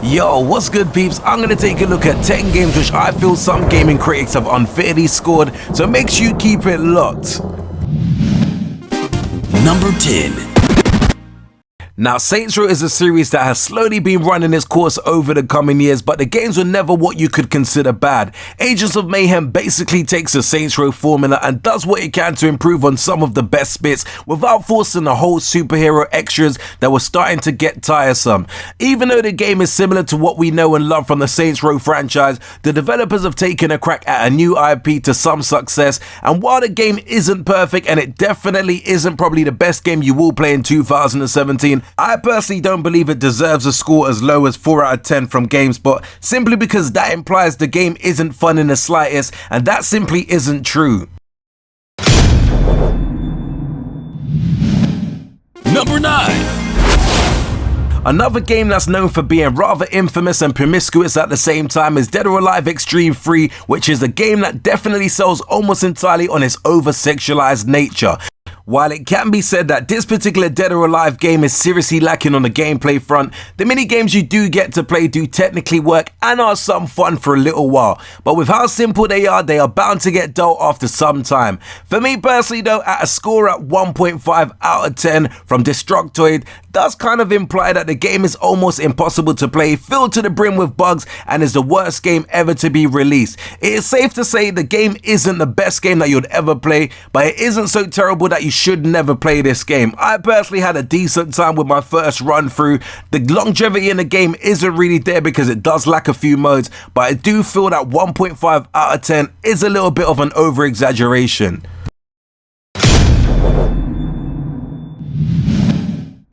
Yo, what's good peeps? I'm gonna take a look at 10 games which I feel some gaming critics have unfairly scored, so make sure you keep it locked. Number 10. Now, Saints Row is a series that has slowly been running its course over the coming years, but the games were never what you could consider bad. Agents of Mayhem basically takes the Saints Row formula and does what it can to improve on some of the best bits without forcing the whole superhero extras that were starting to get tiresome. Even though the game is similar to what we know and love from the Saints Row franchise, the developers have taken a crack at a new IP to some success, and while the game isn't perfect and it definitely isn't probably the best game you will play in 2017, I personally don't believe it deserves a score as low as 4 out of 10 from GameSpot, simply because that implies the game isn't fun in the slightest, and that simply isn't true. Number 9. Another game that's known for being rather infamous and promiscuous at the same time is Dead or Alive Extreme 3, which is a game that definitely sells almost entirely on its over-sexualized nature. While it can be said that this particular Dead or Alive game is seriously lacking on the gameplay front, the mini games you do get to play do technically work and are some fun for a little while. But with how simple they are bound to get dull after some time. For me personally though, at a score at 1.5 out of 10 from Destructoid, does kind of imply that the game is almost impossible to play, filled to the brim with bugs, and is the worst game ever to be released. It is safe to say the game isn't the best game that you'd ever play, but it isn't so terrible that you should never play this game. I personally had a decent time with my first run through. The longevity in the game isn't really there because it does lack a few modes, but I do feel that 1.5 out of 10 is a little bit of an over-exaggeration.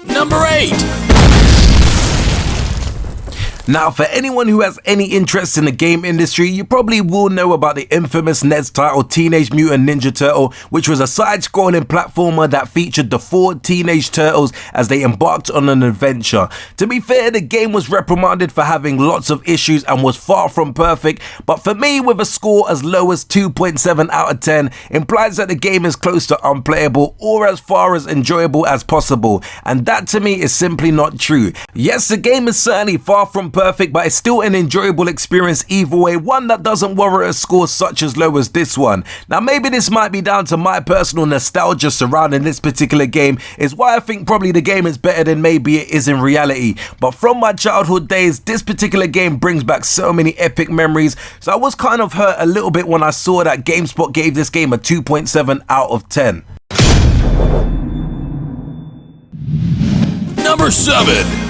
Number 8. Now, for anyone who has any interest in the game industry, you probably will know about the infamous NES title Teenage Mutant Ninja Turtle, which was a side-scrolling platformer that featured the 4 teenage turtles as they embarked on an adventure. To be fair, the game was reprimanded for having lots of issues and was far from perfect, but for me, with a score as low as 2.7 out of 10, implies that the game is close to unplayable or as far as enjoyable as possible, and that to me is simply not true. Yes, the game is certainly far from perfect, but it's still an enjoyable experience either way, one that doesn't warrant a score such as low as this one. Now maybe this might be down to my personal nostalgia surrounding this particular game, is why I think probably the game is better than maybe it is in reality, but from my childhood days, this particular game brings back so many epic memories, so I was kind of hurt a little bit when I saw that GameSpot gave this game a 2.7 out of 10. Number 7.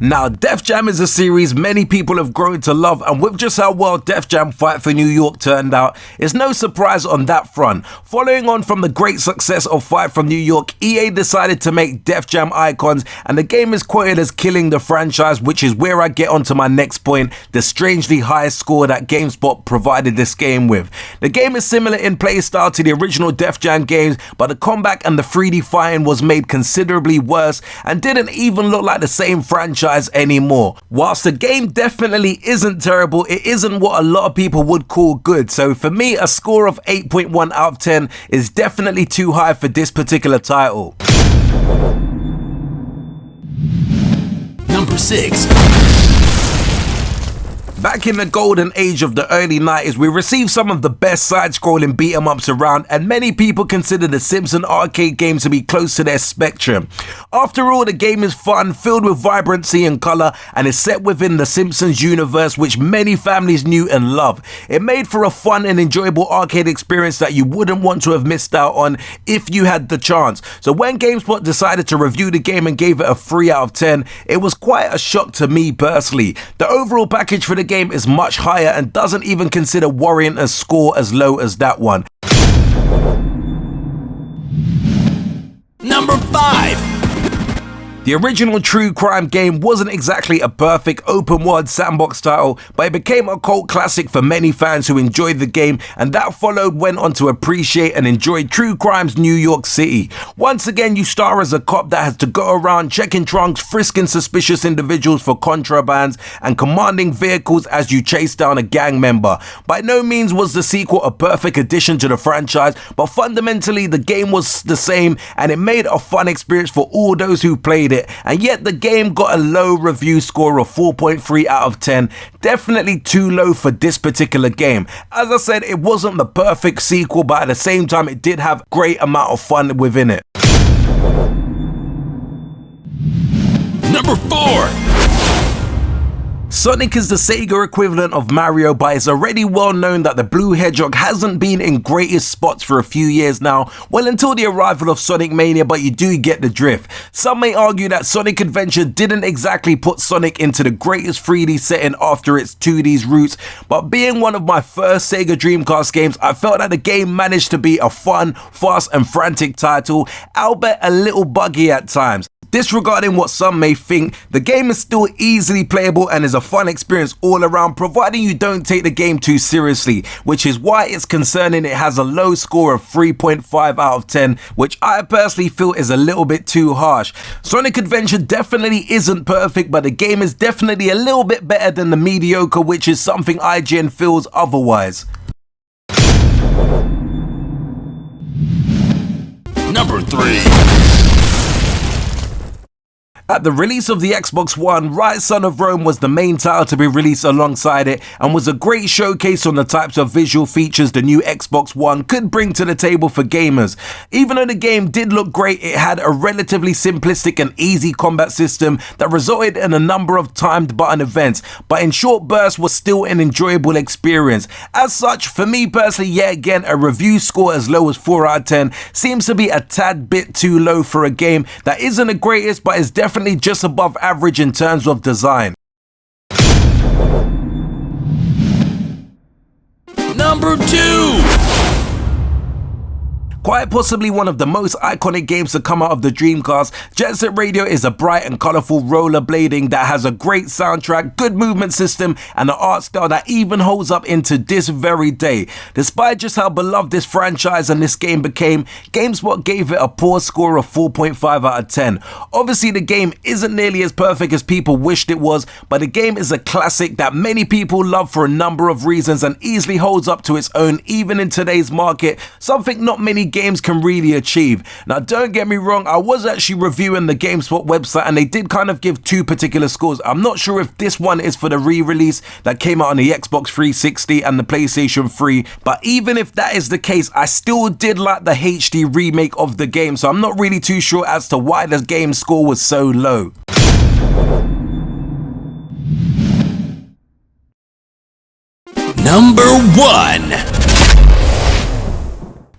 Now, Def Jam is a series many people have grown to love, and with just how well Def Jam Fight for New York turned out, it's no surprise on that front. Following on from the great success of Fight from New York, EA decided to make Def Jam icons, and the game is quoted as killing the franchise, which is where I get onto my next point, the strangely high score that GameSpot provided this game with. The game is similar in playstyle to the original Def Jam games, but the combat and the 3D fighting was made considerably worse and didn't even look like the same franchise anymore. Whilst the game definitely isn't terrible, it isn't what a lot of people would call good, so for me a score of 8.1 out of 10 is definitely too high for this particular title. Number 6. Back in the golden age of the early 90s, we received some of the best side-scrolling beat-em-ups around, and many people consider the Simpsons Arcade games to be close to their spectrum. After all, the game is fun, filled with vibrancy and colour, and is set within the Simpsons universe, which many families knew and love. It made for a fun and enjoyable arcade experience that you wouldn't want to have missed out on if you had the chance. So when GameSpot decided to review the game and gave it a 3 out of 10, it was quite a shock to me personally. The overall package for the game is much higher and doesn't even consider warranting a score as low as that one. Number 5. The original true crime game wasn't exactly a perfect open world sandbox title, but it became a cult classic for many fans who enjoyed the game, and that followed went on to appreciate and enjoy true crime's New York City. Once again, you star as a cop that has to go around checking trunks, frisking suspicious individuals for contrabands, and commanding vehicles as you chase down a gang member. By no means was the sequel a perfect addition to the franchise, but fundamentally the game was the same, and it made a fun experience for all those who played played it, and yet the game got a low review score of 4.3 out of 10. Definitely too low for this particular game. As I said, it wasn't the perfect sequel, but at the same time it did have a great amount of fun within it. Number 4. Sonic is the Sega equivalent of Mario, but it's already well known that the Blue Hedgehog hasn't been in greatest spots for a few years now, well until the arrival of Sonic Mania, but you do get the drift. Some may argue that Sonic Adventure didn't exactly put Sonic into the greatest 3D setting after its 2D's roots, but being one of my first Sega Dreamcast games, I felt that the game managed to be a fun, fast and frantic title, albeit a little buggy at times. Disregarding what some may think, the game is still easily playable and is a fun experience all around, providing you don't take the game too seriously, which is why it's concerning it has a low score of 3.5 out of 10, which I personally feel is a little bit too harsh. Sonic Adventure definitely isn't perfect, but the game is definitely a little bit better than the mediocre, which is something IGN feels otherwise. Number 3. At the release of the Xbox One, Rise Son of Rome was the main title to be released alongside it, and was a great showcase on the types of visual features the new Xbox One could bring to the table for gamers. Even though the game did look great, it had a relatively simplistic and easy combat system that resulted in a number of timed button events, but in short bursts was still an enjoyable experience. As such, for me personally, yet again, a review score as low as 4 out of 10 seems to be a tad bit too low for a game that isn't the greatest, but is definitely just above average in terms of design. Number 2. Quite possibly one of the most iconic games to come out of the Dreamcast, Jet Set Radio is a bright and colourful rollerblading that has a great soundtrack, good movement system and an art style that even holds up into this very day. Despite just how beloved this franchise and this game became, GameSpot gave it a poor score of 4.5 out of 10. Obviously the game isn't nearly as perfect as people wished it was, but the game is a classic that many people love for a number of reasons and easily holds up to its own even in today's market, something not many games can really achieve. Now don't get me wrong, I was actually reviewing the GameSpot website and they did kind of give two particular scores. I'm not sure if this one is for the re-release that came out on the Xbox 360 and the PlayStation 3, but even if that is the case, I still did like the HD remake of the game, so I'm not really too sure as to why the game score was so low. Number 1.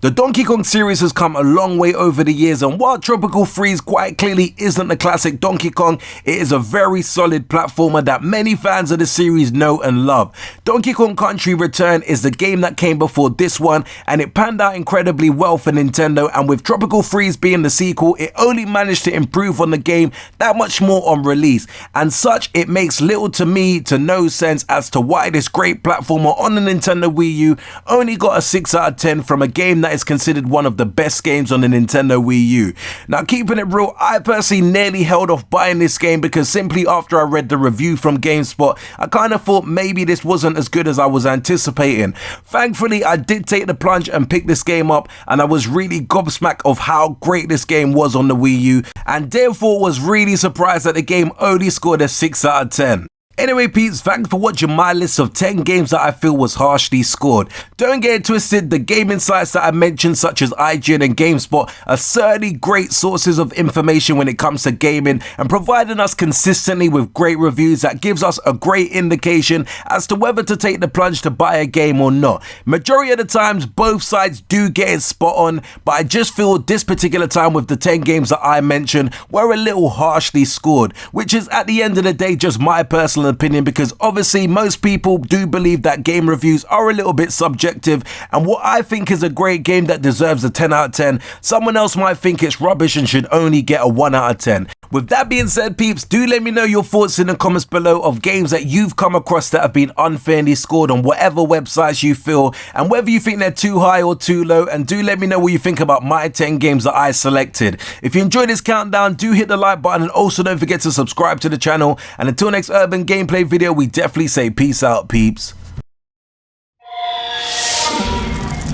The Donkey Kong series has come a long way over the years, and while Tropical Freeze quite clearly isn't the classic Donkey Kong, it is a very solid platformer that many fans of the series know and love. Donkey Kong Country Return is the game that came before this one, and it panned out incredibly well for Nintendo, and with Tropical Freeze being the sequel, it only managed to improve on the game that much more on release, and such it makes little to me to no sense as to why this great platformer on the Nintendo Wii U only got a 6 out of 10 from a game that is considered one of the best games on the Nintendo Wii U. Now keeping it real, I personally nearly held off buying this game because simply after I read the review from GameSpot, I kind of thought maybe this wasn't as good as I was anticipating. Thankfully I did take the plunge and pick this game up, and I was really gobsmacked of how great this game was on the Wii U, and therefore was really surprised that the game only scored a 6 out of 10. Anyway peeps, thanks for watching my list of 10 games that I feel was harshly scored. Don't get it twisted, the gaming sites that I mentioned such as IGN and GameSpot are certainly great sources of information when it comes to gaming, and providing us consistently with great reviews that gives us a great indication as to whether to take the plunge to buy a game or not. Majority of the times both sides do get it spot on, but I just feel this particular time with the 10 games that I mentioned were a little harshly scored, which is at the end of the day just my personal opinion, because obviously most people do believe that game reviews are a little bit subjective, and what I think is a great game that deserves a 10 out of 10, someone else might think it's rubbish and should only get a 1 out of 10. With that being said peeps, do let me know your thoughts in the comments below of games that you've come across that have been unfairly scored on whatever websites you feel, and whether you think they're too high or too low, and do let me know what you think about my 10 games that I selected. If you enjoyed this countdown, do hit the like button, and also don't forget to subscribe to the channel, and until next urban gameplay video, we definitely say peace out peeps.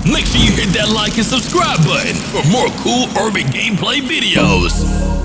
Make sure you hit that like and subscribe button for more cool urban gameplay videos.